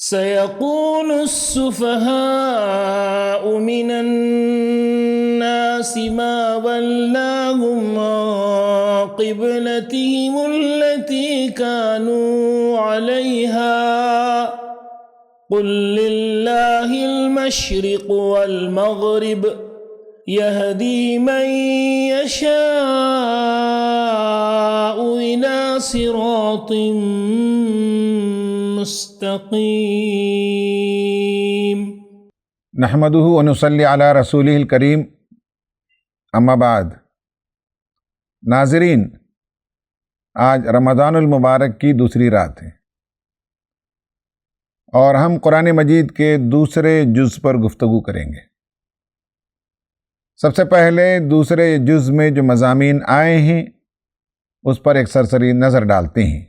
سيقول السفهاء من الناس ما ولاهم عن قبلتهم التي كانوا عليها قل لله المشرق والمغرب يهدي من يشاء إلى صراط مستقیم۔ نحمدہ ونصلی علی رسولہ الکریم، اما بعد۔ ناظرین، آج رمضان المبارک کی دوسری رات ہے اور ہم قرآن مجید کے دوسرے جز پر گفتگو کریں گے۔ سب سے پہلے دوسرے جز میں جو مضامین آئے ہیں اس پر ایک سرسری نظر ڈالتے ہیں۔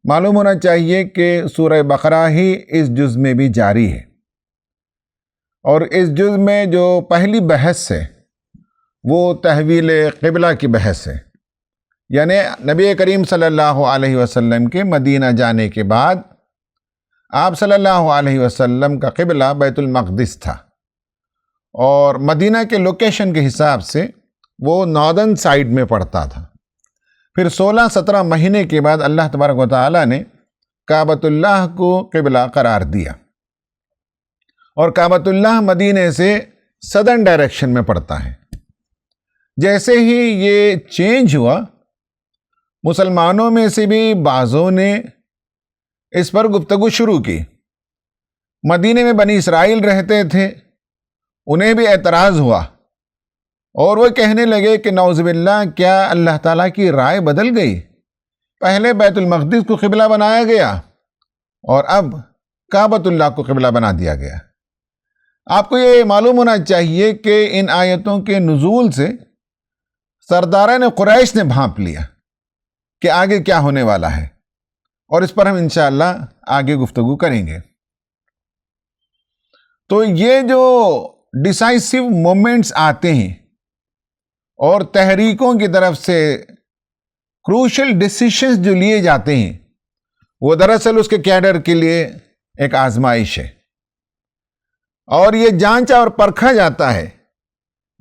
معلوم ہونا چاہیے کہ سورہ بقرہ ہی اس جز میں بھی جاری ہے، اور اس جز میں جو پہلی بحث ہے وہ تحویل قبلہ کی بحث ہے، یعنی نبی کریم صلی اللہ علیہ وسلم کے مدینہ جانے کے بعد آپ صلی اللہ علیہ وسلم کا قبلہ بیت المقدس تھا، اور مدینہ کے لوکیشن کے حساب سے وہ ناردرن سائیڈ میں پڑتا تھا۔ پھر 16-17 مہینے کے بعد اللہ تبارک و تعالیٰ نے کعبۃ اللہ کو قبلہ قرار دیا، اور کعبۃ اللہ مدینے سے سدرن ڈائریکشن میں پڑتا ہے۔ جیسے ہی یہ چینج ہوا، مسلمانوں میں سے بھی بعضوں نے اس پر گفتگو شروع کی۔ مدینے میں بنی اسرائیل رہتے تھے، انہیں بھی اعتراض ہوا، اور وہ کہنے لگے کہ نعوذ باللہ، کیا اللہ تعالیٰ کی رائے بدل گئی؟ پہلے بیت المقدس کو قبلہ بنایا گیا اور اب کعبۃ اللہ کو قبلہ بنا دیا گیا۔ آپ کو یہ معلوم ہونا چاہیے کہ ان آیتوں کے نزول سے سرداران قریش نے بھانپ لیا کہ آگے کیا ہونے والا ہے، اور اس پر ہم انشاءاللہ آگے گفتگو کریں گے۔ تو یہ جو ڈیسائیسو مومنٹس آتے ہیں اور تحریکوں کی طرف سے کروشل ڈیسیشنز جو لیے جاتے ہیں، وہ دراصل اس کے کیڈر کے لیے ایک آزمائش ہے، اور یہ جانچا اور پرکھا جاتا ہے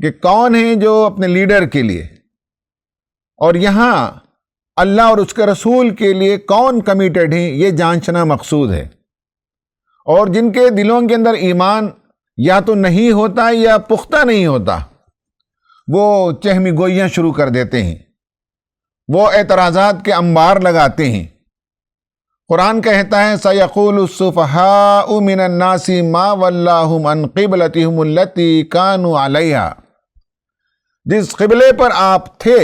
کہ کون ہیں جو اپنے لیڈر کے لیے، اور یہاں اللہ اور اس کے رسول کے لیے کون کمیٹڈ ہیں، یہ جانچنا مقصود ہے۔ اور جن کے دلوں کے اندر ایمان یا تو نہیں ہوتا یا پختہ نہیں ہوتا، وہ چہمی گوئیاں شروع کر دیتے ہیں، وہ اعتراضات کے انبار لگاتے ہیں۔ قرآن کہتا ہے سَيَقُولُ السُّفَهَاءُ مِنَ النَّاسِ مَا وَلَّاهُمْ عَنْ قِبْلَتِهِمُ الَّتِي كَانُوا عَلَيْهَا۔ جس قبلے پر آپ تھے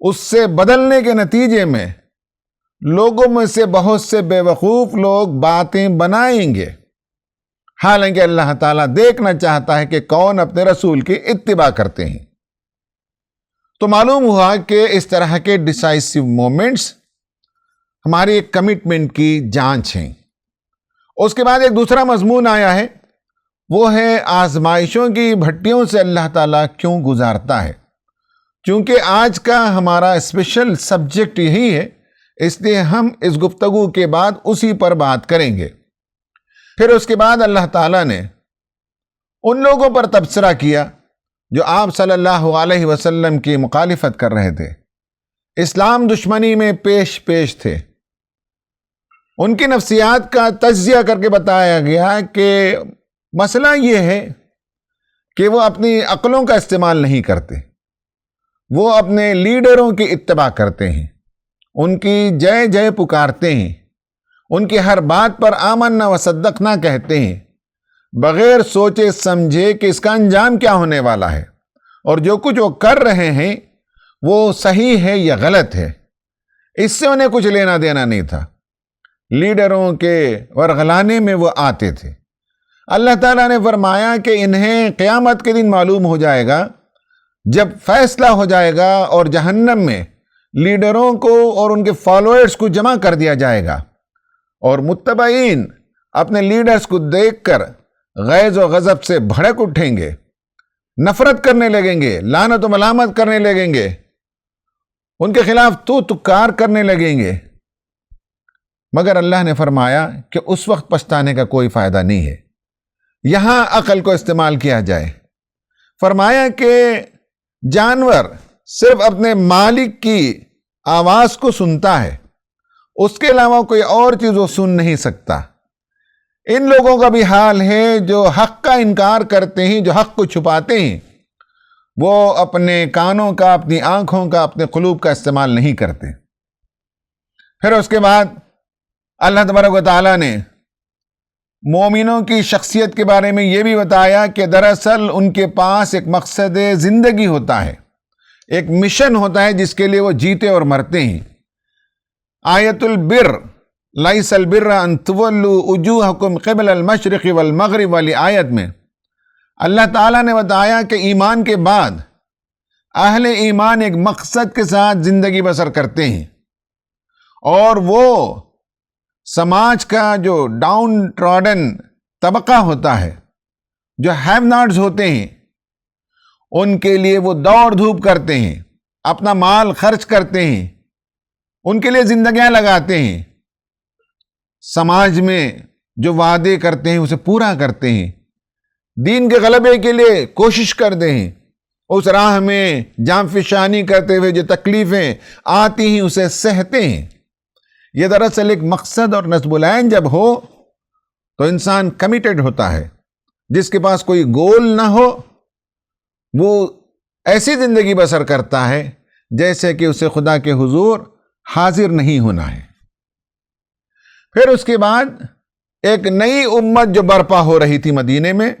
اس سے بدلنے کے نتیجے میں لوگوں میں سے بہت سے بے وقوف لوگ باتیں بنائیں گے، حالانکہ اللہ تعالیٰ دیکھنا چاہتا ہے کہ کون اپنے رسول کی اتباع کرتے ہیں۔ تو معلوم ہوا کہ اس طرح کے ڈیسائیسو مومنٹس ہماری ایک کمٹمنٹ کی جانچ ہیں۔ اس کے بعد ایک دوسرا مضمون آیا ہے، وہ ہے آزمائشوں کی بھٹیوں سے اللہ تعالیٰ کیوں گزارتا ہے۔ چونکہ آج کا ہمارا اسپیشل سبجیکٹ یہی ہے، اس لیے ہم اس گفتگو کے بعد اسی پر بات کریں گے۔ پھر اس کے بعد اللہ تعالیٰ نے ان لوگوں پر تبصرہ کیا جو آپ صلی اللہ علیہ وسلم کی مخالفت کر رہے تھے، اسلام دشمنی میں پیش تھے۔ ان کی نفسیات کا تجزیہ کر کے بتایا گیا کہ مسئلہ یہ ہے کہ وہ اپنی عقلوں کا استعمال نہیں کرتے، وہ اپنے لیڈروں کی اتباع کرتے ہیں، ان کی جے جے پکارتے ہیں، ان کی ہر بات پر آمنا و صدقنا کہتے ہیں، بغیر سوچے سمجھے کہ اس کا انجام کیا ہونے والا ہے، اور جو کچھ وہ کر رہے ہیں وہ صحیح ہے یا غلط ہے، اس سے انہیں کچھ لینا دینا نہیں تھا۔ لیڈروں کے ورغلانے میں وہ آتے تھے۔ اللہ تعالیٰ نے فرمایا کہ انہیں قیامت کے دن معلوم ہو جائے گا، جب فیصلہ ہو جائے گا اور جہنم میں لیڈروں کو اور ان کے فالوئرز کو جمع کر دیا جائے گا، اور متبعین اپنے لیڈرز کو دیکھ کر غیظ و غضب سے بھڑک اٹھیں گے، نفرت کرنے لگیں گے، لعنت و ملامت کرنے لگیں گے، ان کے خلاف تو تکار کرنے لگیں گے۔ مگر اللہ نے فرمایا کہ اس وقت پچھتانے کا کوئی فائدہ نہیں ہے، یہاں عقل کو استعمال کیا جائے۔ فرمایا کہ جانور صرف اپنے مالک کی آواز کو سنتا ہے، اس کے علاوہ کوئی اور چیز وہ سن نہیں سکتا۔ ان لوگوں کا بھی حال ہے جو حق کا انکار کرتے ہیں، جو حق کو چھپاتے ہیں، وہ اپنے کانوں کا، اپنی آنکھوں کا، اپنے قلوب کا استعمال نہیں کرتے۔ پھر اس کے بعد اللہ تبارک و تعالیٰ نے مومنوں کی شخصیت کے بارے میں یہ بھی بتایا کہ دراصل ان کے پاس ایک مقصد زندگی ہوتا ہے، ایک مشن ہوتا ہے جس کے لیے وہ جیتے اور مرتے ہیں۔ آیت البر لیس البر ان تولوا وجوہکم قبل المشرق والمغرب والی آیت میں اللہ تعالیٰ نے بتایا کہ ایمان کے بعد اہل ایمان ایک مقصد کے ساتھ زندگی بسر کرتے ہیں، اور وہ سماج کا جو ڈاؤن ٹراڈن طبقہ ہوتا ہے، جو ہیو ناٹس ہوتے ہیں، ان کے لیے وہ دوڑ دھوپ کرتے ہیں، اپنا مال خرچ کرتے ہیں، ان کے لیے زندگیاں لگاتے ہیں، سماج میں جو وعدے کرتے ہیں اسے پورا کرتے ہیں، دین کے غلبے کے لیے کوشش کرتے ہیں، اس راہ میں جان فشانی کرتے ہوئے جو تکلیفیں آتی ہیں اسے سہتے ہیں۔ یہ دراصل ایک مقصد اور نصب العین جب ہو تو انسان کمیٹڈ ہوتا ہے۔ جس کے پاس کوئی گول نہ ہو وہ ایسی زندگی بسر کرتا ہے جیسے کہ اسے خدا کے حضور حاضر نہیں ہونا ہے۔ پھر اس کے بعد ایک نئی امت جو برپا ہو رہی تھی مدینے میں،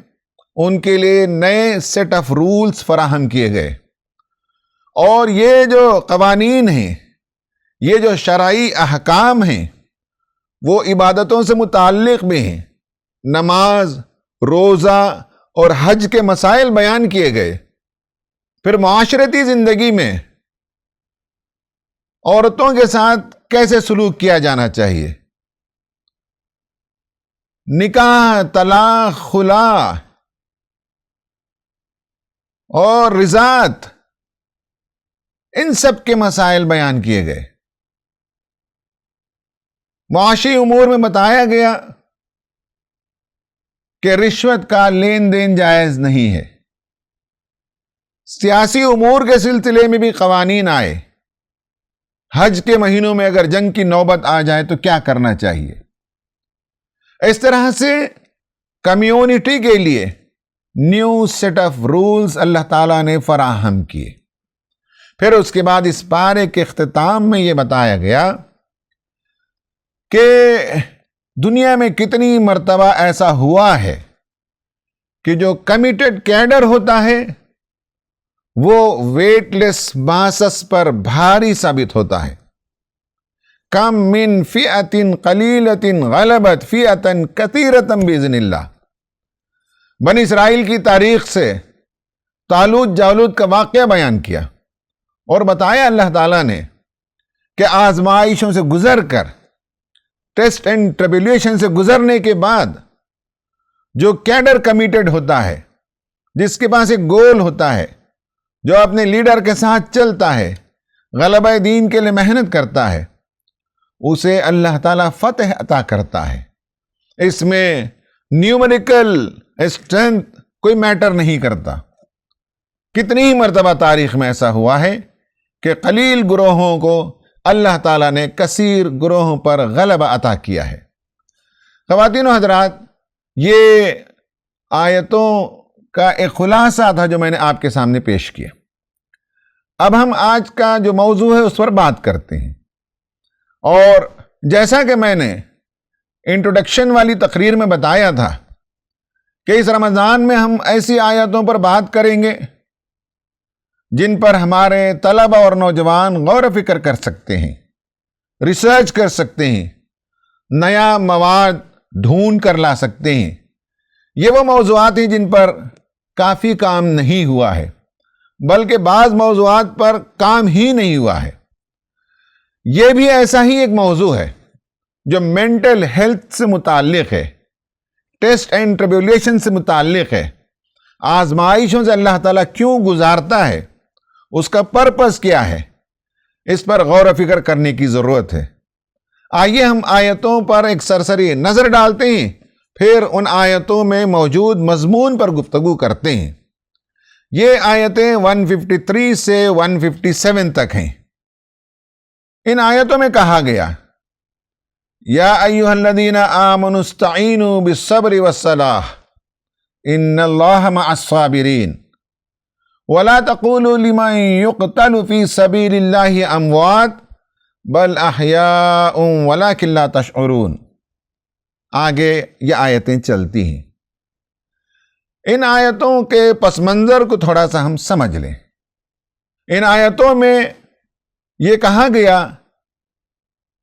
ان کے لیے نئے سیٹ آف رولز فراہم کیے گئے، اور یہ جو قوانین ہیں، یہ جو شرعی احکام ہیں، وہ عبادتوں سے متعلق بھی ہیں۔ نماز، روزہ اور حج کے مسائل بیان کیے گئے۔ پھر معاشرتی زندگی میں عورتوں کے ساتھ کیسے سلوک کیا جانا چاہیے، نکاح، طلاق، خلا اور رضاعت، ان سب کے مسائل بیان کیے گئے۔ معاشی امور میں بتایا گیا کہ رشوت کا لین دین جائز نہیں ہے۔ سیاسی امور کے سلسلے میں بھی قوانین آئے۔ حج کے مہینوں میں اگر جنگ کی نوبت آ جائے تو کیا کرنا چاہیے۔ اس طرح سے کمیونٹی کے لیے نیو سیٹ آف رولز اللہ تعالیٰ نے فراہم کیے۔ پھر اس کے بعد اس پارے کے اختتام میں یہ بتایا گیا کہ دنیا میں کتنی مرتبہ ایسا ہوا ہے کہ جو کمیٹڈ کیڈر ہوتا ہے وہ ویٹ لیس باسس پر بھاری ثابت ہوتا ہے۔ کم من فئۃ قلیلۃ غلبت فئۃ کثیرۃ باذن اللہ۔ بنی اسرائیل کی تاریخ سے طالوت جالوت کا واقعہ بیان کیا اور بتایا اللہ تعالیٰ نے کہ آزمائشوں سے گزر کر، ٹیسٹ اینڈ ٹریبولیشن سے گزرنے کے بعد جو کیڈر کمیٹڈ ہوتا ہے، جس کے پاس ایک گول ہوتا ہے، جو اپنے لیڈر کے ساتھ چلتا ہے، غلبہ دین کے لیے محنت کرتا ہے، اسے اللہ تعالیٰ فتح عطا کرتا ہے۔ اس میں نیومریکل اسٹرینتھ کوئی میٹر نہیں کرتا۔ کتنی ہی مرتبہ تاریخ میں ایسا ہوا ہے کہ قلیل گروہوں کو اللہ تعالیٰ نے کثیر گروہوں پر غلبہ عطا کیا ہے۔ خواتین و حضرات، یہ آیتوں کا ایک خلاصہ تھا جو میں نے آپ کے سامنے پیش کیا۔ اب ہم آج کا جو موضوع ہے اس پر بات کرتے ہیں، اور جیسا کہ میں نے انٹروڈکشن والی تقریر میں بتایا تھا کہ اس رمضان میں ہم ایسی آیتوں پر بات کریں گے جن پر ہمارے طلبہ اور نوجوان غور و فکر کر سکتے ہیں، ریسرچ کر سکتے ہیں، نیا مواد ڈھونڈ کر لا سکتے ہیں۔ یہ وہ موضوعات ہیں جن پر کافی کام نہیں ہوا ہے، بلکہ بعض موضوعات پر کام ہی نہیں ہوا ہے۔ یہ بھی ایسا ہی ایک موضوع ہے جو مینٹل ہیلتھ سے متعلق ہے، ٹیسٹ اینڈ ٹریبولیشن سے متعلق ہے۔ آزمائشوں سے اللہ تعالیٰ کیوں گزارتا ہے، اس کا پرپس کیا ہے، اس پر غور و فکر کرنے کی ضرورت ہے۔ آئیے ہم آیتوں پر ایک سرسری نظر ڈالتے ہیں، پھر ان آیتوں میں موجود مضمون پر گفتگو کرتے ہیں۔ یہ آیتیں 153 سے 157 تک ہیں۔ ان آیتوں میں کہا گیا، یا ایھا الذین آمنوا استعینوا بالصبر والصلاۃ ان اللہ مع الصابرین ولا تقولوا لمن يقتل في سبيل الله اموات بل احیاء ولکن لا تشعرون۔ آگے یہ آیتیں چلتی ہیں۔ ان آیتوں کے پس منظر کو تھوڑا سا ہم سمجھ لیں۔ ان آیتوں میں یہ کہا گیا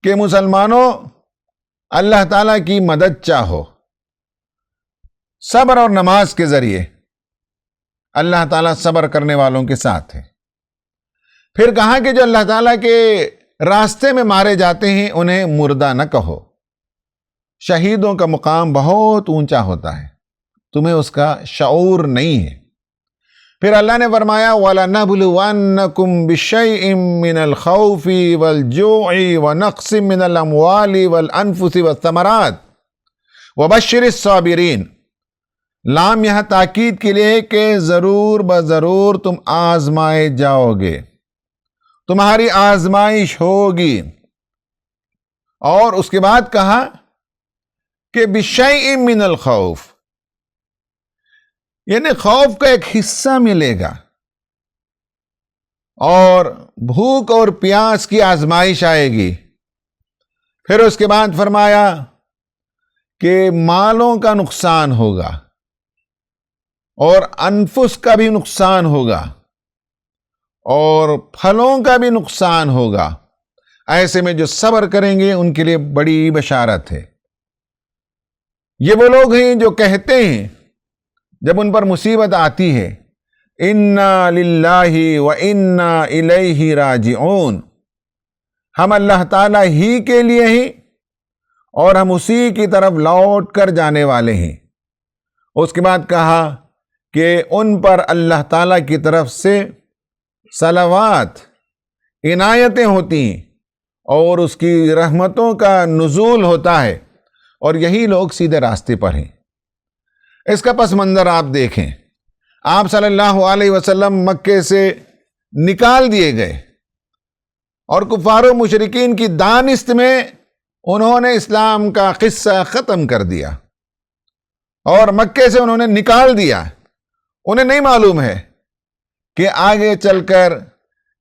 کہ مسلمانوں اللہ تعالیٰ کی مدد چاہو، صبر اور نماز کے ذریعے اللہ تعالیٰ صبر کرنے والوں کے ساتھ ہے۔ پھر کہا کہ جو اللہ تعالیٰ کے راستے میں مارے جاتے ہیں انہیں مردہ نہ کہو، شہیدوں کا مقام بہت اونچا ہوتا ہے، تمہیں اس کا شعور نہیں ہے۔ پھر اللہ نے فرمایا وَلَنَبْلُوَنَّكُمْ بِشَيْءٍ مِّنَ الْخَوْفِ وَالْجُوعِ وَنَقْصٍ مِّنَ الْأَمْوَالِ وَالْأَنفُسِ وَالثَّمَرَاتِ وَبَشِّرِ الصَّابِرِينَ۔ لام یہاں تاکید کے لیے کہ ضرور بضرور تم آزمائے جاؤ گے، تمہاری آزمائش ہوگی۔ اور اس کے بعد کہا کہ بِشَيْءٍ مِّنَ الْخَوْفِ، یعنی خوف کا ایک حصہ ملے گا، اور بھوک اور پیاس کی آزمائش آئے گی۔ پھر اس کے بعد فرمایا کہ مالوں کا نقصان ہوگا اور انفس کا بھی نقصان ہوگا اور پھلوں کا بھی نقصان ہوگا۔ ایسے میں جو صبر کریں گے ان کے لیے بڑی بشارت ہے۔ یہ وہ لوگ ہیں جو کہتے ہیں جب ان پر مصیبت آتی ہے انا للہ و انا الیہ راجعون، ہم اللہ تعالیٰ ہی کے لیے ہیں اور ہم اسی کی طرف لوٹ کر جانے والے ہیں۔ اس کے بعد کہا کہ ان پر اللہ تعالیٰ کی طرف سے صلوات، عنایتیں ہوتی ہیں اور اس کی رحمتوں کا نزول ہوتا ہے، اور یہی لوگ سیدھے راستے پر ہیں۔ اس کا پس منظر آپ دیکھیں، آپ صلی اللہ علیہ وسلم مکے سے نکال دیے گئے اور کفار و مشرکین کی دانست میں انہوں نے اسلام کا قصہ ختم کر دیا اور مکے سے انہوں نے نکال دیا۔ انہیں نہیں معلوم ہے کہ آگے چل کر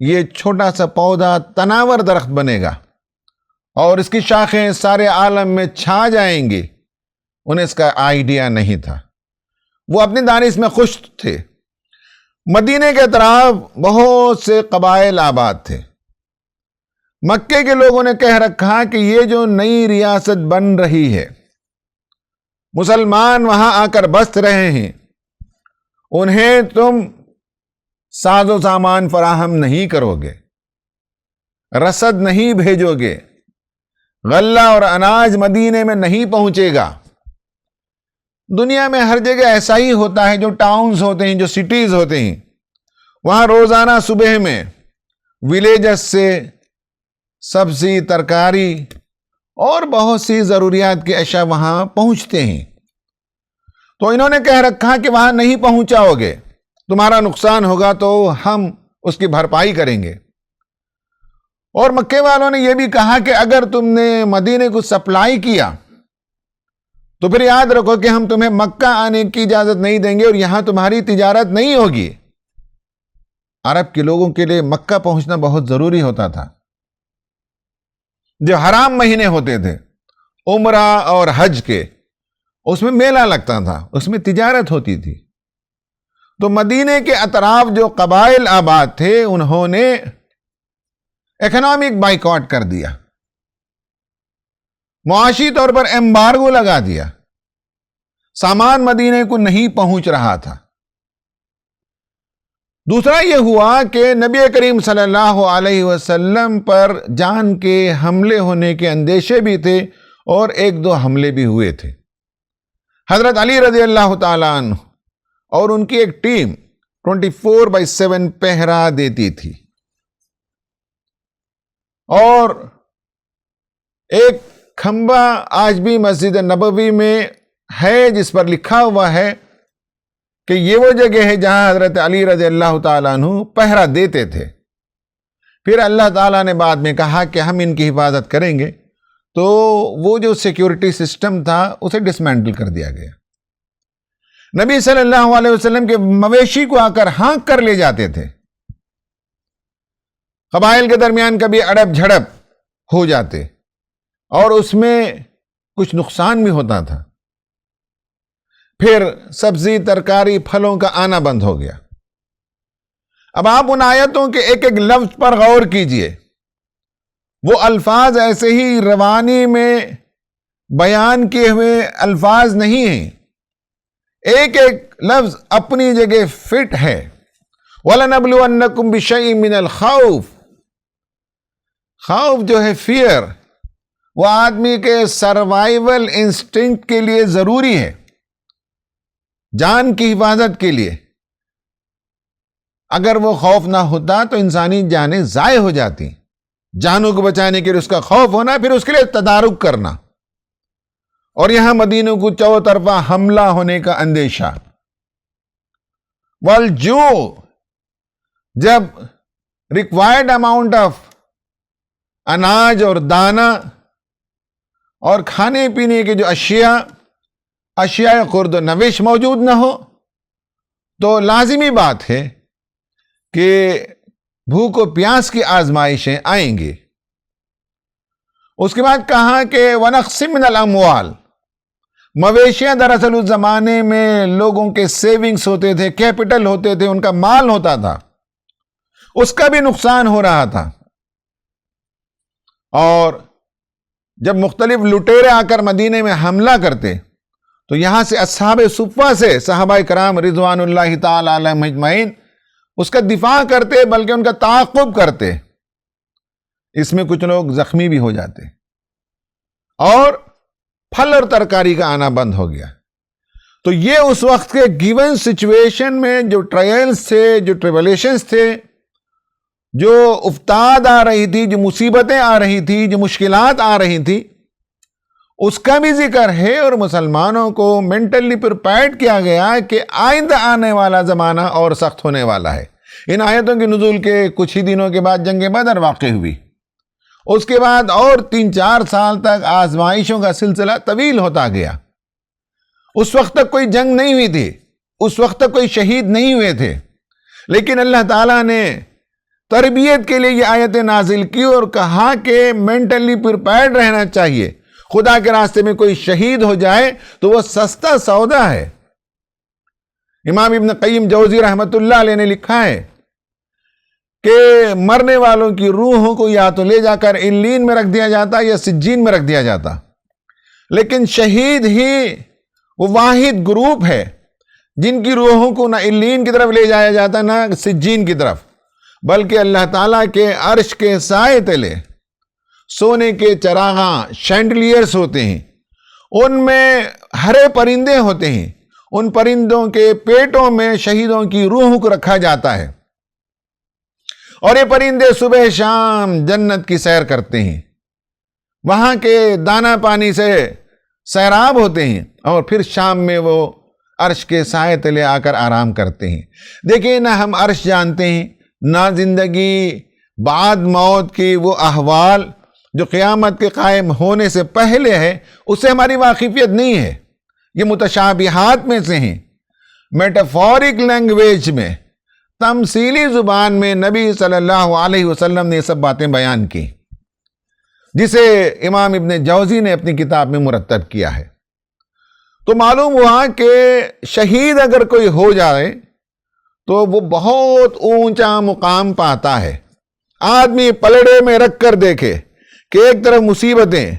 یہ چھوٹا سا پودا تناور درخت بنے گا اور اس کی شاخیں سارے عالم میں چھا جائیں گی۔ انہیں اس کا آئیڈیا نہیں تھا، وہ اپنی دانش میں خوش تھے۔ مدینے کے اطراف بہت سے قبائل آباد تھے۔ مکے کے لوگوں نے کہہ رکھا کہ یہ جو نئی ریاست بن رہی ہے، مسلمان وہاں آ کر بس رہے ہیں، انہیں تم ساز و سامان فراہم نہیں کرو گے، رسد نہیں بھیجو گے، غلہ اور اناج مدینے میں نہیں پہنچے گا۔ دنیا میں ہر جگہ ایسا ہی ہوتا ہے، جو ٹاؤنز ہوتے ہیں، جو سٹیز ہوتے ہیں، وہاں روزانہ صبح میں ولیجز سے سبزی، ترکاری اور بہت سی ضروریات کے اشیاء وہاں پہنچتے ہیں۔ تو انہوں نے کہہ رکھا کہ وہاں نہیں پہنچاؤ گے، تمہارا نقصان ہوگا تو ہم اس کی بھرپائی کریں گے۔ اور مکے والوں نے یہ بھی کہا کہ اگر تم نے مدینے کو سپلائی کیا تو پھر یاد رکھو کہ ہم تمہیں مکہ آنے کی اجازت نہیں دیں گے اور یہاں تمہاری تجارت نہیں ہوگی۔ عرب کے لوگوں کے لیے مکہ پہنچنا بہت ضروری ہوتا تھا۔ جو حرام مہینے ہوتے تھے عمرہ اور حج کے، اس میں میلہ لگتا تھا، اس میں تجارت ہوتی تھی۔ تو مدینے کے اطراف جو قبائل آباد تھے انہوں نے اکنامک بائیکاٹ کر دیا، معاشی طور پر ایمبارگو لگا دیا، سامان مدینے کو نہیں پہنچ رہا تھا۔ دوسرا یہ ہوا کہ نبی کریم صلی اللہ علیہ وسلم پر جان کے حملے ہونے کے اندیشے بھی تھے اور ایک دو حملے بھی ہوئے تھے۔ حضرت علی رضی اللہ تعالیٰ عنہ اور ان کی ایک ٹیم 24/7 پہرا دیتی تھی، اور ایک کھمبا آج بھی مسجد نبوی میں ہے جس پر لکھا ہوا ہے کہ یہ وہ جگہ ہے جہاں حضرت علی رضی اللہ تعالیٰ عنہ پہرا دیتے تھے. پھر اللہ تعالیٰ نے بعد میں کہا کہ ہم ان کی حفاظت کریں گے، تو وہ جو سیکیورٹی سسٹم تھا اسے ڈسمینٹل کر دیا گیا. نبی صلی اللہ علیہ وسلم کے مویشی کو آ کر ہانک کر لے جاتے تھے. قبائل کے درمیان کبھی اڑپ جھڑپ ہو جاتے اور اس میں کچھ نقصان بھی ہوتا تھا. پھر سبزی ترکاری پھلوں کا آنا بند ہو گیا. اب آپ ان آیتوں کے ایک ایک لفظ پر غور کیجئے. وہ الفاظ ایسے ہی روانی میں بیان کیے ہوئے الفاظ نہیں ہیں، ایک ایک لفظ اپنی جگہ فٹ ہے. وَلَنَبْلُوَنَّكُمْ بِشَيْءٍ مِّنَ الْخَوْفِ، خوف جو ہے فیئر، وہ آدمی کے سروائیول انسٹنکٹ کے لیے ضروری ہے، جان کی حفاظت کے لیے. اگر وہ خوف نہ ہوتا تو انسانی جانیں ضائع ہو جاتی. جانوں کو بچانے کے لیے اس کا خوف ہونا، پھر اس کے لیے تدارک کرنا، اور یہاں مدینہ کو چوطرفہ حملہ ہونے کا اندیشہ. والجوع، جب ریکوائرڈ اماؤنٹ آف اناج اور دانہ اور کھانے پینے کے جو اشیاء خرد و نوش موجود نہ ہو، تو لازمی بات ہے کہ بھوک و پیاس کی آزمائشیں آئیں گی. اس کے بعد کہا کہ وَنَقْصٍ مِّنَ الْأَمْوَالِ، مویشیاں دراصل اس زمانے میں لوگوں کے سیونگز ہوتے تھے، کیپٹل ہوتے تھے، ان کا مال ہوتا تھا، اس کا بھی نقصان ہو رہا تھا. اور جب مختلف لٹیرے آ کر مدینے میں حملہ کرتے تو یہاں سے اصحاب صفہ سے صحابہ کرام رضوان اللہ تعالی علیہم اجمعین اس کا دفاع کرتے، بلکہ ان کا تعاقب کرتے. اس میں کچھ لوگ زخمی بھی ہو جاتے، اور پھل اور ترکاری کا آنا بند ہو گیا. تو یہ اس وقت کے گیون سچویشن میں جو ٹرائلز تھے، جو ٹریبولیشنز تھے، جو افتاد آ رہی تھی، جو مصیبتیں آ رہی تھی، جو مشکلات آ رہی تھی، اس کا بھی ذکر ہے. اور مسلمانوں کو مینٹلی پریپیئرڈ کیا گیا کہ آئندہ آنے والا زمانہ اور سخت ہونے والا ہے. ان آیتوں کے نزول کے کچھ ہی دنوں کے بعد جنگ بدر واقع ہوئی. اس کے بعد اور 3-4 سال تک آزمائشوں کا سلسلہ طویل ہوتا گیا. اس وقت تک کوئی جنگ نہیں ہوئی تھی، اس وقت تک کوئی شہید نہیں ہوئے تھے، لیکن اللہ تعالیٰ نے تربیت کے لیے یہ آیتیں نازل کی اور کہا کہ مینٹلی پریپیئرڈ رہنا چاہیے. خدا کے راستے میں کوئی شہید ہو جائے تو وہ سستا سودا ہے. امام ابن قیم جوزی رحمت اللہ علیہ نے لکھا ہے کہ مرنے والوں کی روحوں کو یا تو لے جا کر علین میں رکھ دیا جاتا یا سجین میں رکھ دیا جاتا، لیکن شہید ہی وہ واحد گروپ ہے جن کی روحوں کو نہ علین کی طرف لے جایا جاتا نہ سجین کی طرف، بلکہ اللہ تعالیٰ کے عرش کے سائے تلے سونے کے چراغاں شینڈلیئرز ہوتے ہیں، ان میں ہرے پرندے ہوتے ہیں، ان پرندوں کے پیٹوں میں شہیدوں کی روح کو رکھا جاتا ہے، اور یہ پرندے صبح شام جنت کی سیر کرتے ہیں، وہاں کے دانہ پانی سے سیراب ہوتے ہیں، اور پھر شام میں وہ عرش کے سائے تلے آ کر آرام کرتے ہیں. دیکھیں، نہ ہم عرش جانتے ہیں، نہ زندگی بعد موت کی وہ احوال جو قیامت کے قائم ہونے سے پہلے ہے، اس سے ہماری واقفیت نہیں ہے. یہ متشابہات میں سے ہیں. میٹافورک لینگویج میں، تمثیلی زبان میں نبی صلی اللہ علیہ وسلم نے یہ سب باتیں بیان کی، جسے امام ابن جوزی نے اپنی کتاب میں مرتب کیا ہے. تو معلوم ہوا کہ شہید اگر کوئی ہو جائے تو وہ بہت اونچا مقام پاتا ہے. آدمی پلڑے میں رکھ کر دیکھے کہ ایک طرف مصیبتیں،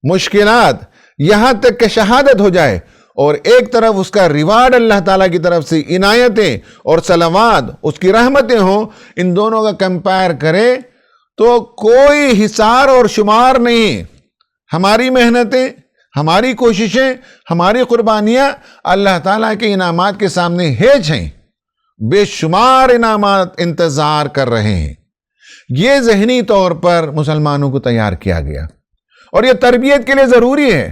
مشکلات، یہاں تک کہ شہادت ہو جائے، اور ایک طرف اس کا ریوارڈ اللہ تعالیٰ کی طرف سے عنایتیں اور صلوات، اس کی رحمتیں ہوں. ان دونوں کا کمپائر کرے تو کوئی حصار اور شمار نہیں. ہماری محنتیں، ہماری کوششیں، ہماری قربانیاں اللہ تعالیٰ کے انعامات کے سامنے ہیج ہیں. بے شمار انعامات انتظار کر رہے ہیں. یہ ذہنی طور پر مسلمانوں کو تیار کیا گیا. اور یہ تربیت کے لیے ضروری ہے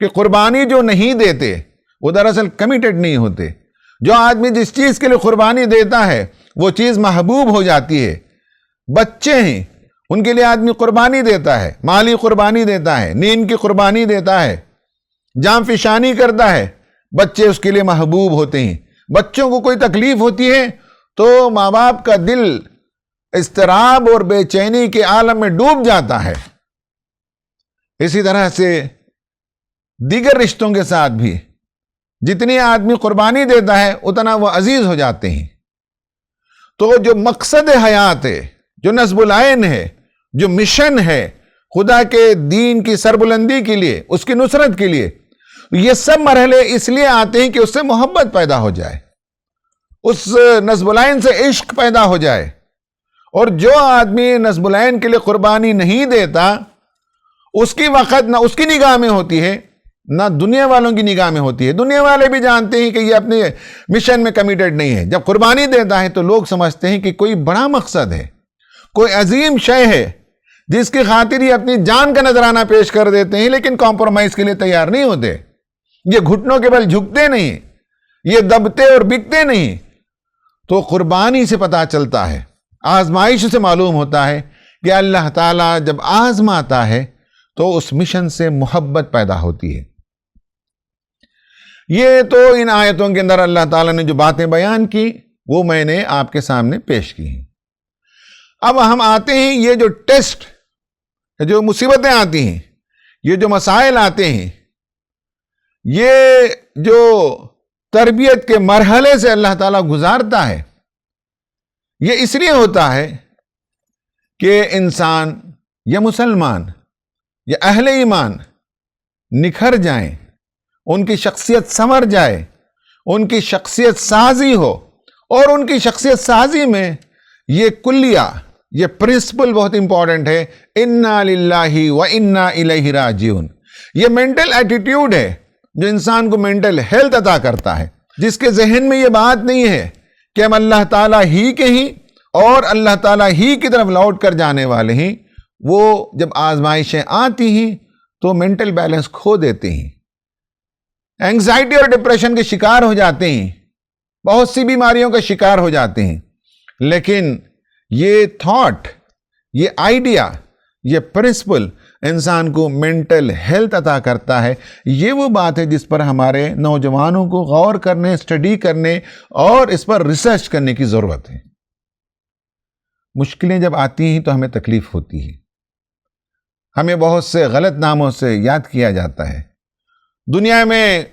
کہ قربانی جو نہیں دیتے وہ دراصل کمیٹڈ نہیں ہوتے. جو آدمی جس چیز کے لیے قربانی دیتا ہے وہ چیز محبوب ہو جاتی ہے. بچے ہیں، ان کے لیے آدمی قربانی دیتا ہے، مالی قربانی دیتا ہے، نیند کی قربانی دیتا ہے، جان فشانی کرتا ہے، بچے اس کے لیے محبوب ہوتے ہیں. بچوں کو کوئی تکلیف ہوتی ہے تو ماں باپ کا دل اضطراب اور بے چینی کے عالم میں ڈوب جاتا ہے. اسی طرح سے دیگر رشتوں کے ساتھ بھی جتنی آدمی قربانی دیتا ہے اتنا وہ عزیز ہو جاتے ہیں. تو جو مقصد حیات ہے، جو نصب العین ہے، جو مشن ہے خدا کے دین کی سربلندی کے لیے، اس کی نصرت کے لیے، یہ سب مرحلے اس لیے آتے ہیں کہ اس سے محبت پیدا ہو جائے، اس نصب العین سے عشق پیدا ہو جائے. اور جو آدمی نصب العین کے لیے قربانی نہیں دیتا اس کی وقت نہ اس کی نگاہ میں ہوتی ہے نہ دنیا والوں کی نگاہ میں ہوتی ہے. دنیا والے بھی جانتے ہیں کہ یہ اپنے مشن میں کمیٹڈ نہیں ہے. جب قربانی دیتا ہے تو لوگ سمجھتے ہیں کہ کوئی بڑا مقصد ہے، کوئی عظیم شے ہے جس کی خاطر یہ اپنی جان کا نذرانہ پیش کر دیتے ہیں، لیکن کمپرومائز کے لیے تیار نہیں ہوتے. یہ گھٹنوں کے بل جھکتے نہیں، یہ دبتے اور بکتے نہیں. تو قربانی سے پتہ چلتا ہے، آزمائش سے معلوم ہوتا ہے کہ اللہ تعالیٰ جب آزماتا ہے تو اس مشن سے محبت پیدا ہوتی ہے. یہ تو ان آیتوں کے اندر اللہ تعالیٰ نے جو باتیں بیان کی وہ میں نے آپ کے سامنے پیش کی ہیں. اب ہم آتے ہیں یہ جو ٹیسٹ، جو مصیبتیں آتی ہیں، یہ جو مسائل آتے ہیں، یہ جو تربیت کے مرحلے سے اللہ تعالیٰ گزارتا ہے، یہ اس لیے ہوتا ہے کہ انسان یا مسلمان یا اہل ایمان نکھر جائیں، ان کی شخصیت سنور جائے، ان کی شخصیت سازی ہو. اور ان کی شخصیت سازی میں یہ کلیہ، یہ پرنسپل بہت امپورٹنٹ ہے، انا للہ و انا الیہ راجعون. یہ مینٹل ایٹیٹیوڈ ہے جو انسان کو مینٹل ہیلتھ عطا کرتا ہے، جس کے ذہن میں یہ بات نہیں ہے کہ ہم اللہ تعالیٰ ہی کے ہی اور اللہ تعالیٰ ہی کی طرف لوٹ کر جانے والے ہیں. وہ جب آزمائشیں آتی ہیں تو مینٹل بیلنس کھو دیتے ہیں، اینگزائٹی اور ڈپریشن کے شکار ہو جاتے ہیں، بہت سی بیماریوں کا شکار ہو جاتے ہیں. لیکن یہ تھاٹ، یہ آئیڈیا، یہ پرنسپل انسان کو مینٹل ہیلتھ عطا کرتا ہے. یہ وہ بات ہے جس پر ہمارے نوجوانوں کو غور کرنے، اسٹڈی کرنے اور اس پر ریسرچ کرنے کی ضرورت ہے. مشکلیں جب آتی ہیں تو ہمیں تکلیف ہوتی ہے، ہمیں بہت سے غلط ناموں سے یاد کیا جاتا ہے. دنیا میں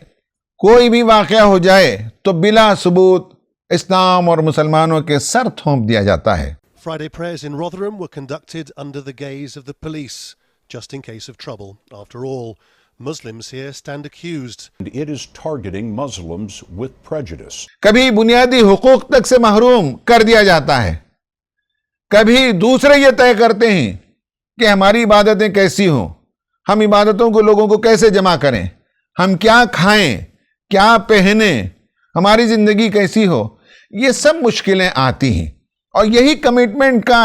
کوئی بھی واقعہ ہو جائے تو بلا ثبوت اسلام اور مسلمانوں کے سر تھونپ دیا جاتا ہے. Friday prayers in Rotherham were conducted under the gaze of the police, just in case of trouble. After all, Muslims here stand accused. It is targeting Muslims with prejudice. کبھی بنیادی حقوق تک سے محروم کر دیا جاتا ہے، کبھی دوسرے یہ طے کرتے ہیں کہ ہماری عبادتیں کیسی ہوں، ہم عبادتوں کو لوگوں کو کیسے جمع کریں، ہم کیا کھائیں، کیا پہنیں، ہماری زندگی کیسی ہو. یہ سب مشکلیں آتی ہیں اور یہی کمٹمنٹ کا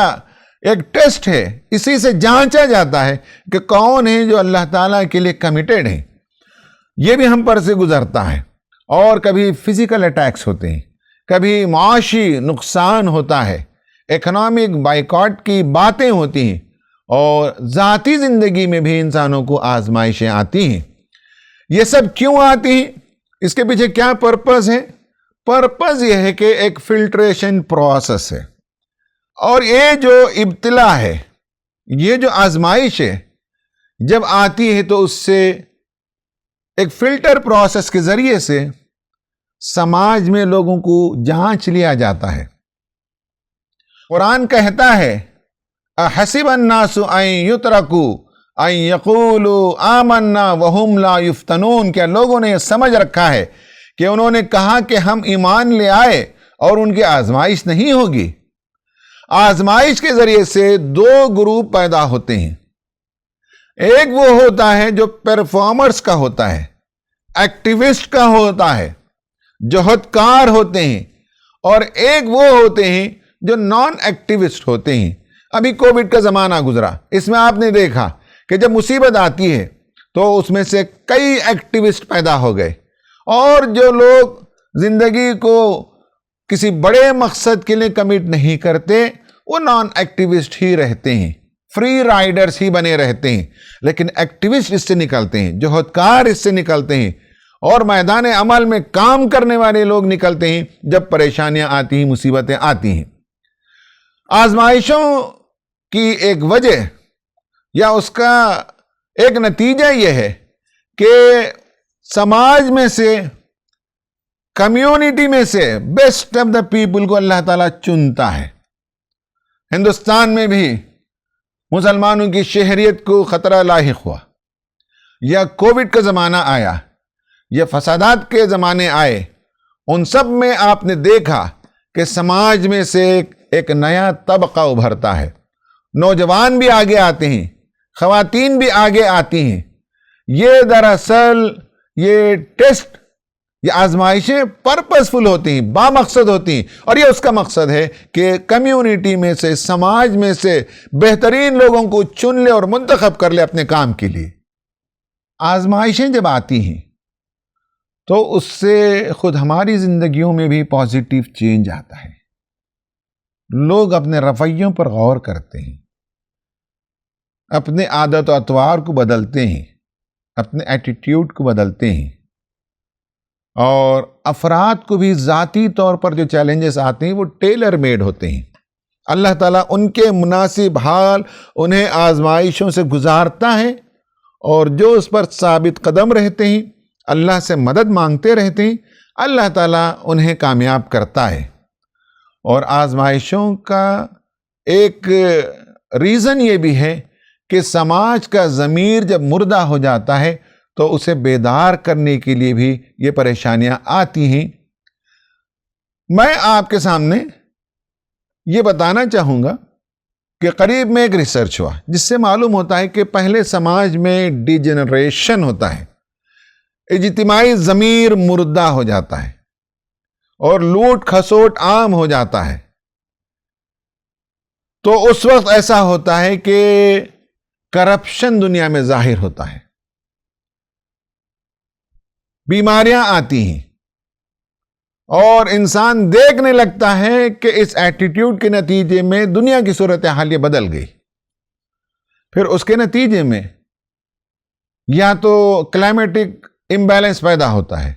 ایک ٹیسٹ ہے. اسی سے جانچا جاتا ہے کہ کون ہے جو اللہ تعالیٰ کے لیے کمیٹڈ ہیں. یہ بھی ہم پر سے گزرتا ہے. اور کبھی فزیکل اٹیکس ہوتے ہیں، کبھی معاشی نقصان ہوتا ہے، اکنامک بائیکاٹ کی باتیں ہوتی ہیں، اور ذاتی زندگی میں بھی انسانوں کو آزمائشیں آتی ہیں. یہ سب کیوں آتی ہیں؟ اس کے پیچھے کیا پرپز ہے؟ پرپز یہ ہے کہ ایک فلٹریشن پروسیس ہے، اور یہ جو ابتلا ہے، یہ جو آزمائش ہے، جب آتی ہے تو اس سے ایک فلٹر پروسیس کے ذریعے سے سماج میں لوگوں کو جانچ لیا جاتا ہے. قرآن کہتا ہے احسب الناس ان یترکوا ان یقولوا آمنا وہم لا یفتنون. کیا لوگوں نے یہ سمجھ رکھا ہے کہ انہوں نے کہا کہ ہم ایمان لے آئے اور ان کی آزمائش نہیں ہوگی؟ آزمائش کے ذریعے سے دو گروپ پیدا ہوتے ہیں. ایک وہ ہوتا ہے جو پرفارمرز کا ہوتا ہے، ایکٹیوسٹ کا ہوتا ہے، جوہدکار ہوتے ہیں، اور ایک وہ ہوتے ہیں جو نان ایکٹیوسٹ ہوتے ہیں. ابھی کووڈ کا زمانہ گزرا، اس میں آپ نے دیکھا کہ جب مصیبت آتی ہے تو اس میں سے کئی ایکٹیوسٹ پیدا ہو گئے، اور جو لوگ زندگی کو کسی بڑے مقصد کے لیے کمٹ نہیں کرتے وہ نان ایکٹیوسٹ ہی رہتے ہیں، فری رائڈرز ہی بنے رہتے ہیں. لیکن ایکٹیوسٹ اس سے نکلتے ہیں، جوہدکار اس سے نکلتے ہیں، اور میدان عمل میں کام کرنے والے لوگ نکلتے ہیں جب پریشانیاں آتی ہیں، مصیبتیں آتی ہیں. آزمائشوں کی ایک وجہ یا اس کا ایک نتیجہ یہ ہے کہ سماج میں سے، کمیونٹی میں سے بیسٹ آف دا پیپل کو اللہ تعالیٰ چنتا ہے. ہندوستان میں بھی مسلمانوں کی شہریت کو خطرہ لاحق ہوا، یا کووڈ کا زمانہ آیا، یا فسادات کے زمانے آئے، ان سب میں آپ نے دیکھا کہ سماج میں سے ایک نیا طبقہ ابھرتا ہے. نوجوان بھی آگے آتے ہیں، خواتین بھی آگے آتی ہیں. یہ دراصل یہ ٹیسٹ، یہ آزمائشیں پرپسفل ہوتی ہیں، بامقصد ہوتی ہیں، اور یہ اس کا مقصد ہے کہ کمیونٹی میں سے، سماج میں سے بہترین لوگوں کو چن لے اور منتخب کر لے اپنے کام کے لیے. آزمائشیں جب آتی ہیں تو اس سے خود ہماری زندگیوں میں بھی پازیٹیو چینج آتا ہے. لوگ اپنے رویوں پر غور کرتے ہیں، اپنے عادت و اطوار کو بدلتے ہیں، اپنے ایٹیٹیوڈ کو بدلتے ہیں، اور افراد کو بھی ذاتی طور پر جو چیلنجز آتے ہیں وہ ٹیلر میڈ ہوتے ہیں. اللہ تعالیٰ ان کے مناسب حال انہیں آزمائشوں سے گزارتا ہے، اور جو اس پر ثابت قدم رہتے ہیں، اللہ سے مدد مانگتے رہتے ہیں، اللہ تعالیٰ انہیں کامیاب کرتا ہے. اور آزمائشوں کا ایک ریزن یہ بھی ہے کہ سماج کا ضمیر جب مردہ ہو جاتا ہے تو اسے بیدار کرنے کے لیے بھی یہ پریشانیاں آتی ہیں. میں آپ کے سامنے یہ بتانا چاہوں گا کہ قریب میں ایک ریسرچ ہوا جس سے معلوم ہوتا ہے کہ پہلے سماج میں ڈی جنریشن ہوتا ہے، اجتماعی ضمیر مردہ ہو جاتا ہے، اور لوٹ کھسوٹ عام ہو جاتا ہے. تو اس وقت ایسا ہوتا ہے کہ کرپشن دنیا میں ظاہر ہوتا ہے، بیماریاں آتی ہیں، اور انسان دیکھنے لگتا ہے کہ اس ایٹیٹیوڈ کے نتیجے میں دنیا کی صورتحال یہ بدل گئی. پھر اس کے نتیجے میں یا تو کلائمیٹک امبیلنس پیدا ہوتا ہے،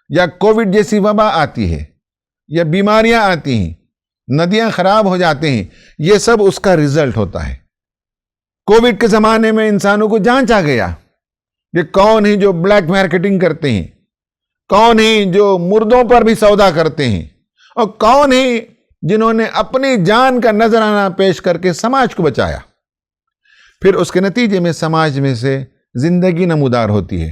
یا کووڈ جیسی وبا آتی ہے، یا بیماریاں آتی ہیں، ندیاں خراب ہو جاتے ہیں. یہ سب اس کا ریزلٹ ہوتا ہے. کووڈ کے زمانے میں انسانوں کو جانچا گیا کہ کون ہیں جو بلیک مارکیٹنگ کرتے ہیں، کون ہیں جو مردوں پر بھی سودا کرتے ہیں، اور کون ہیں جنہوں نے اپنی جان کا نذرانہ پیش کر کے سماج کو بچایا. پھر اس کے نتیجے میں سماج میں سے زندگی نمودار ہوتی ہے،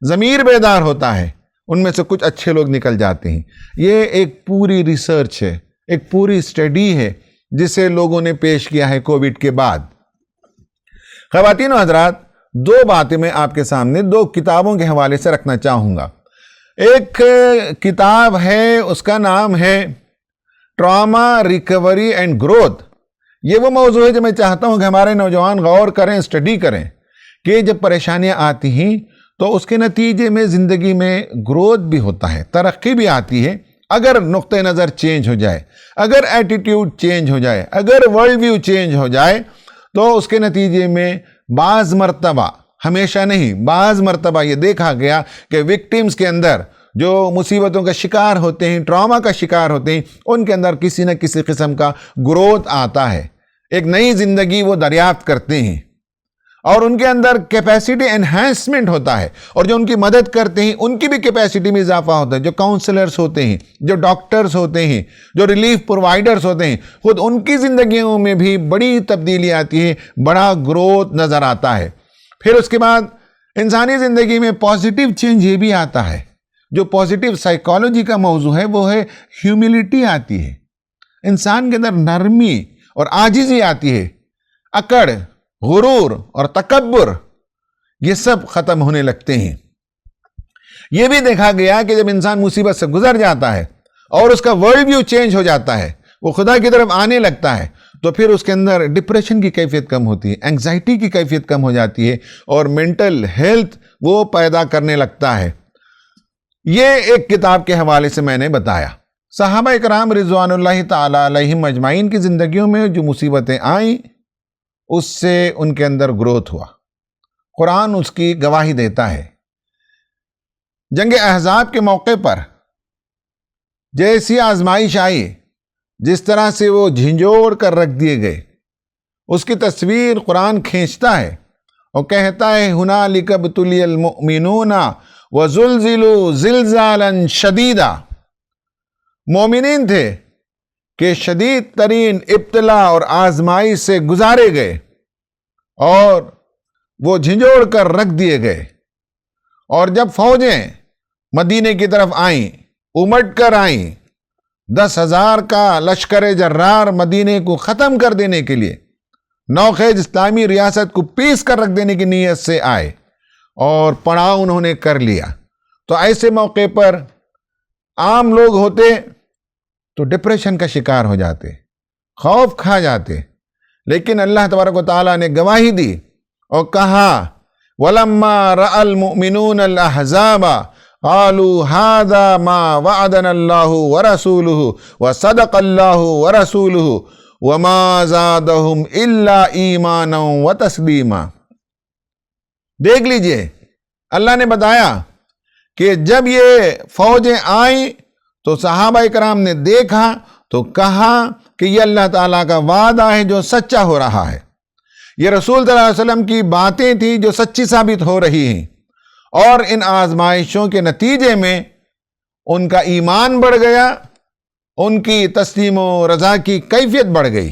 ضمیر بیدار ہوتا ہے، ان میں سے کچھ اچھے لوگ نکل جاتے ہیں. یہ ایک پوری ریسرچ ہے، ایک پوری اسٹڈی ہے جسے لوگوں نے پیش کیا ہے کووڈ کے بعد. خواتین و حضرات، دو باتیں میں آپ کے سامنے دو کتابوں کے حوالے سے رکھنا چاہوں گا. ایک کتاب ہے، اس کا نام ہے ٹراما ریکوری اینڈ گروتھ. یہ وہ موضوع ہے جو میں چاہتا ہوں کہ ہمارے نوجوان غور کریں، اسٹڈی کریں کہ جب پریشانیاں آتی ہیں تو اس کے نتیجے میں زندگی میں گروتھ بھی ہوتا ہے، ترقی بھی آتی ہے. اگر نقطہ نظر چینج ہو جائے، اگر ایٹیٹیوڈ چینج ہو جائے، اگر ورلڈ ویو چینج ہو جائے، تو اس کے نتیجے میں بعض مرتبہ، ہمیشہ نہیں، بعض مرتبہ یہ دیکھا گیا کہ وکٹمز کے اندر جو مصیبتوں کا شکار ہوتے ہیں، ٹراما کا شکار ہوتے ہیں، ان کے اندر کسی نہ کسی قسم کا گروتھ آتا ہے، ایک نئی زندگی وہ دریافت کرتے ہیں، اور ان کے اندر کیپیسٹی انہینسمنٹ ہوتا ہے، اور جو ان کی مدد کرتے ہیں ان کی بھی کیپیسٹی میں اضافہ ہوتا ہے. جو کاؤنسلرز ہوتے ہیں، جو ڈاکٹرز ہوتے ہیں، جو ریلیف پرووائڈرز ہوتے ہیں، خود ان کی زندگیوں میں بھی بڑی تبدیلی آتی ہے، بڑا گروتھ نظر آتا ہے. پھر اس کے بعد انسانی زندگی میں پازیٹیو چینج یہ بھی آتا ہے. جو پازیٹیو سائیکالوجی کا موضوع ہے وہ ہے ہیوملٹی آتی ہے، انسان کے اندر نرمی اور عاجزی آتی ہے. اکڑ، غرور اور تکبر یہ سب ختم ہونے لگتے ہیں. یہ بھی دیکھا گیا کہ جب انسان مصیبت سے گزر جاتا ہے اور اس کا ورلڈ ویو چینج ہو جاتا ہے، وہ خدا کی طرف آنے لگتا ہے، تو پھر اس کے اندر ڈپریشن کی کیفیت کم ہوتی ہے، اینگزائٹی کی کیفیت کم ہو جاتی ہے، اور مینٹل ہیلتھ وہ پیدا کرنے لگتا ہے۔ یہ ایک کتاب کے حوالے سے میں نے بتایا۔ صحابہ اکرام رضوان اللہ تعالی علیہم اجمعین کی زندگیوں میں جو مصیبتیں آئیں، اس سے ان کے اندر گروتھ ہوا۔ قرآن اس کی گواہی دیتا ہے۔ جنگ احزاب کے موقع پر جیسی آزمائش آئی، جس طرح سے وہ جھنجھوڑ کر رکھ دیے گئے، اس کی تصویر قرآن کھینچتا ہے اور کہتا ہے ہنالک ابتلی المؤمنون وزلزلوا زلزالا شدیدا۔ مومنین تھے کہ شدید ترین ابتلا اور آزمائش سے گزارے گئے اور وہ جھنجھوڑ کر رکھ دیے گئے، اور جب فوجیں مدینے کی طرف آئیں، امٹ کر آئیں، 10,000 کا لشکر جرار مدینے کو ختم کر دینے کے لیے، نوخیز اسلامی ریاست کو پیس کر رکھ دینے کی نیت سے آئے اور پڑاؤ انہوں نے کر لیا، تو ایسے موقع پر عام لوگ ہوتے تو ڈپریشن کا شکار ہو جاتے، خوف کھا جاتے، لیکن اللہ تبارک و تعالیٰ نے گواہی دی اور کہا وَلَمَّا رَأَى الْمُؤْمِنُونَ الْأَحْزَابَ قَالُوا هَذَا مَا وَعَدَنَا اللَّهُ وَرَسُولُهُ وَصَدَقَ اللَّهُ وَرَسُولُهُ وَمَا زَادَهُمْ إِلَّا إِيمَانًا وَتَسْلِيمًا۔ دیکھ لیجئے، اللہ نے بتایا کہ جب یہ فوجیں آئیں تو صحابہ کرام نے دیکھا تو کہا کہ یہ اللہ تعالیٰ کا وعدہ ہے جو سچا ہو رہا ہے، یہ رسول صلی اللہ علیہ وسلم کی باتیں تھیں جو سچی ثابت ہو رہی ہیں، اور ان آزمائشوں کے نتیجے میں ان کا ایمان بڑھ گیا، ان کی تسلیم و رضا کی کیفیت بڑھ گئی۔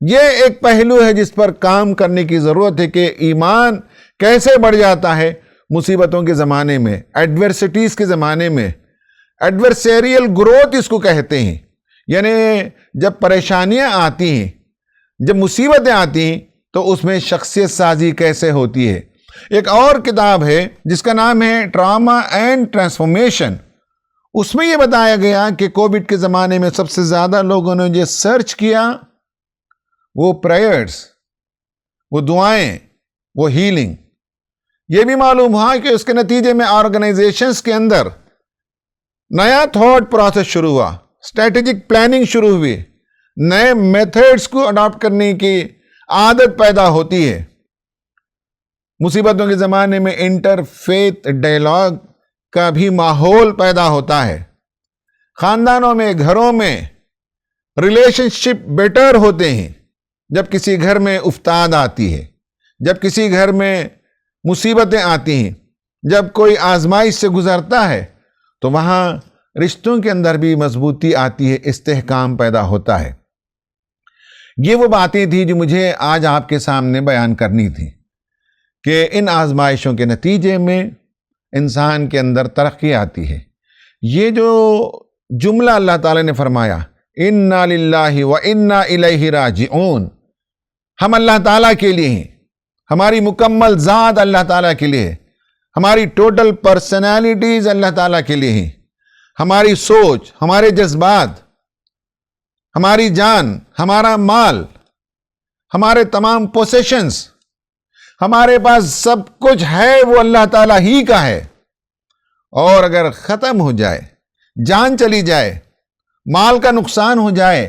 یہ ایک پہلو ہے جس پر کام کرنے کی ضرورت ہے کہ ایمان کیسے بڑھ جاتا ہے مصیبتوں کے زمانے میں، ایڈورسٹیز کے زمانے میں۔ ایڈورسیریل گروتھ اس کو کہتے ہیں، یعنی جب پریشانیاں آتی ہیں، جب مصیبتیں آتی ہیں تو اس میں شخصیت سازی کیسے ہوتی ہے۔ ایک اور کتاب ہے جس کا نام ہے ٹراما اینڈ ٹرانسفارمیشن، اس میں یہ بتایا گیا کہ کووڈ کے زمانے میں سب سے زیادہ لوگوں نے جو سرچ کیا وہ پریئرز، وہ دعائیں، وہ ہیلنگ۔ یہ بھی معلوم ہوا کہ اس کے نتیجے میں آرگنائزیشنز کے اندر نیا تھاٹ پروسیس شروع ہوا، اسٹریٹجک پلاننگ شروع ہوئی، نئے میتھڈز کو اڈاپٹ کرنے کی عادت پیدا ہوتی ہے۔ مصیبتوں کے زمانے میں انٹر فیتھ ڈائیلاگ کا بھی ماحول پیدا ہوتا ہے، خاندانوں میں، گھروں میں ریلیشن شپ بیٹر ہوتے ہیں۔ جب کسی گھر میں افتاد آتی ہے، جب کسی گھر میں مصیبتیں آتی ہیں، جب کوئی آزمائش سے گزرتا ہے تو وہاں رشتوں کے اندر بھی مضبوطی آتی ہے، استحکام پیدا ہوتا ہے۔ یہ وہ باتیں تھیں جو مجھے آج آپ کے سامنے بیان کرنی تھی کہ ان آزمائشوں کے نتیجے میں انسان کے اندر ترقی آتی ہے۔ یہ جو جملہ اللہ تعالیٰ نے فرمایا اِنَّا لِلَّهِ وَإِنَّا إِلَيْهِ رَاجِعُونَ، ہم اللہ تعالیٰ کے لیے ہیں، ہماری مکمل ذات اللہ تعالیٰ کے لیے ہے، ہماری ٹوٹل پرسنالٹیز اللہ تعالیٰ کے لیے ہیں، ہماری سوچ، ہمارے جذبات، ہماری جان، ہمارا مال، ہمارے تمام پوسیشنز، ہمارے پاس سب کچھ ہے وہ اللہ تعالیٰ ہی کا ہے، اور اگر ختم ہو جائے، جان چلی جائے، مال کا نقصان ہو جائے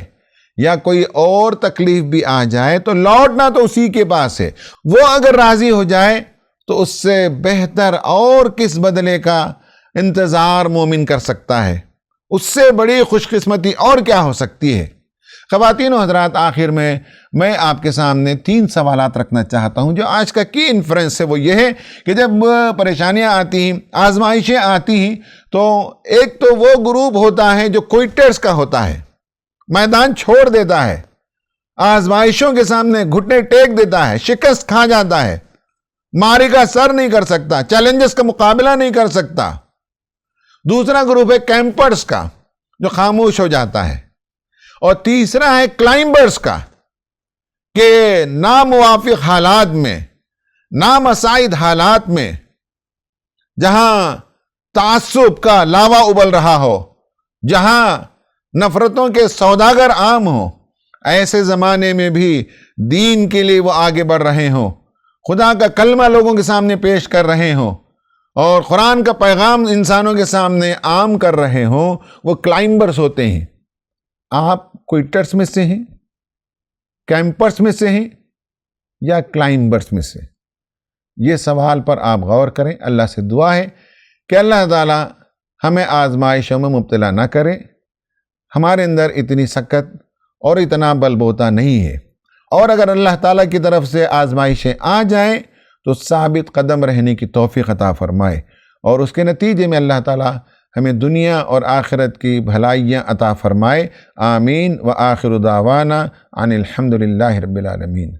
یا کوئی اور تکلیف بھی آ جائے تو لوٹنا تو اسی کے پاس ہے۔ وہ اگر راضی ہو جائے تو اس سے بہتر اور کس بدلے کا انتظار مومن کر سکتا ہے؟ اس سے بڑی خوش قسمتی اور کیا ہو سکتی ہے؟ خواتین و حضرات، آخر میں آپ کے سامنے 3 سوالات رکھنا چاہتا ہوں جو آج کا کی انفرنس ہے۔ وہ یہ ہے کہ جب پریشانیاں آتی ہیں، آزمائشیں آتی ہیں، تو ایک تو وہ گروپ ہوتا ہے جو کوئٹرز کا ہوتا ہے، میدان چھوڑ دیتا ہے، آزمائشوں کے سامنے گھٹنے ٹیک دیتا ہے، شکست کھا جاتا ہے، ماری کا سر نہیں کر سکتا، چیلنجز کا مقابلہ نہیں کر سکتا۔ دوسرا گروپ ہے کیمپرز کا جو خاموش ہو جاتا ہے، اور تیسرا ہے کلائمبرز کا کہ ناموافق حالات میں، نامساعد حالات میں، جہاں تعصب کا لاوا ابل رہا ہو، جہاں نفرتوں کے سوداگر عام ہوں، ایسے زمانے میں بھی دین کے لیے وہ آگے بڑھ رہے ہوں، خدا کا کلمہ لوگوں کے سامنے پیش کر رہے ہوں اور قرآن کا پیغام انسانوں کے سامنے عام کر رہے ہوں، وہ کلائمبرز ہوتے ہیں۔ آپ کوئٹرز میں سے ہیں، کیمپرز میں سے ہیں یا کلائمبرز میں سے؟ یہ سوال پر آپ غور کریں۔ اللہ سے دعا ہے کہ اللہ تعالی ہمیں آزمائشوں میں مبتلا نہ کرے، ہمارے اندر اتنی سخت اور اتنا بل بوتا نہیں ہے، اور اگر اللہ تعالیٰ کی طرف سے آزمائشیں آ جائیں تو ثابت قدم رہنے کی توفیق عطا فرمائے، اور اس کے نتیجے میں اللہ تعالیٰ ہمیں دنیا اور آخرت کی بھلائیاں عطا فرمائے۔ آمین وآخر دعوانا ان الحمدللہ رب العالمین۔